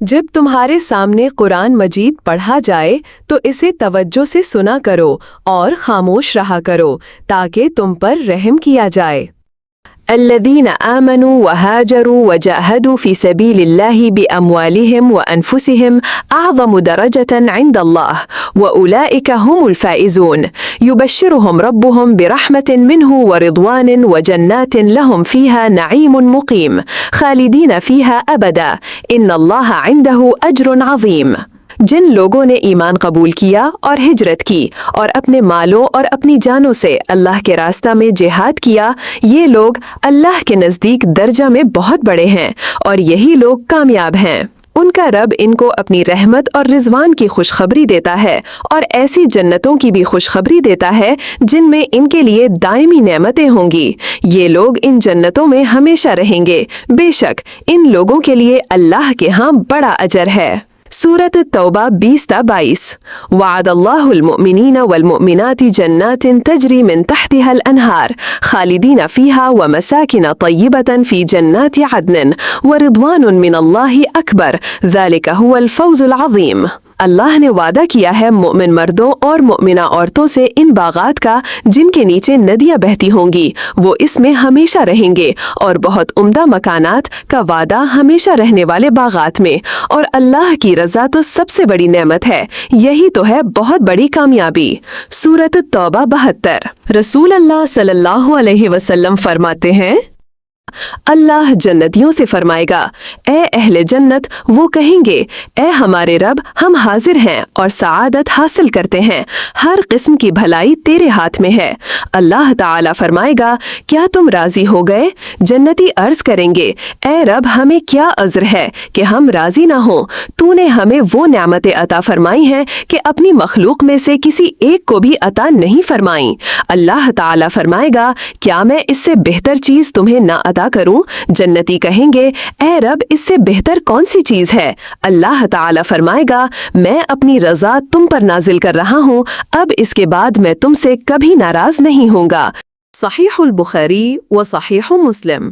جب تمہارے سامنے قرآن مجید پڑھا جائے تو اسے توجہ سے سنا کرو اور خاموش رہا کرو تاکہ تم پر رحم کیا جائے۔ الذين آمنوا وهاجروا وجاهدوا في سبيل الله بأموالهم وأنفسهم أعظم درجة عند الله وأولئك هم الفائزون يبشرهم ربهم برحمة منه ورضوان وجنات لهم فيها نعيم مقيم خالدين فيها أبدا إن الله عنده أجر عظيم۔ جن لوگوں نے ایمان قبول کیا اور ہجرت کی اور اپنے مالوں اور اپنی جانوں سے اللہ کے راستہ میں جہاد کیا، یہ لوگ اللہ کے نزدیک درجہ میں بہت بڑے ہیں اور یہی لوگ کامیاب ہیں۔ ان کا رب ان کو اپنی رحمت اور رضوان کی خوشخبری دیتا ہے اور ایسی جنتوں کی بھی خوشخبری دیتا ہے جن میں ان کے لیے دائمی نعمتیں ہوں گی۔ یہ لوگ ان جنتوں میں ہمیشہ رہیں گے، بے شک ان لوگوں کے لیے اللہ کے ہاں بڑا اجر ہے۔ سورۃ التوبہ 20-22 وعد اللہ المؤمنین والمؤمنات جنات تجری من تحتها الانہار خالدین فیہا ومساکن طیبۃ فی جنات عدن ورضوان من اللہ اکبر ذالک هو الفوز العظیم۔ اللہ نے وعدہ کیا ہے مومن مردوں اور مومنہ عورتوں سے ان باغات کا جن کے نیچے ندیاں بہتی ہوں گی، وہ اس میں ہمیشہ رہیں گے، اور بہت عمدہ مکانات کا وعدہ ہمیشہ رہنے والے باغات میں، اور اللہ کی رضا تو سب سے بڑی نعمت ہے، یہی تو ہے بہت بڑی کامیابی۔ سورۃ التوبہ 72۔ رسول اللہ صلی اللہ علیہ وسلم فرماتے ہیں، اللہ جنتیوں سے فرمائے گا، اے اہل جنت، وہ کہیں گے، اے ہمارے رب، ہم حاضر ہیں اور سعادت حاصل کرتے ہیں، ہر قسم کی بھلائی تیرے ہاتھ میں ہے۔ اللہ تعالیٰ فرمائے گا، کیا تم راضی ہو گئے؟ جنتی عرض کریں گے، اے رب، ہمیں کیا عذر ہے کہ ہم راضی نہ ہوں؟ تو نے ہمیں وہ نعمتیں عطا فرمائی ہیں کہ اپنی مخلوق میں سے کسی ایک کو بھی عطا نہیں فرمائیں۔ اللہ تعالیٰ فرمائے گا، کیا میں اس سے بہتر چیز تمہیں نہ عطا کروں؟ جنتی کہیں گے، اے رب، اس سے بہتر کون سی چیز ہے؟ اللہ تعالیٰ فرمائے گا، میں اپنی رضا تم پر نازل کر رہا ہوں، اب اس کے بعد میں تم سے کبھی ناراض نہیں ہوں گا۔ صحیح البخاری و صحیح مسلم۔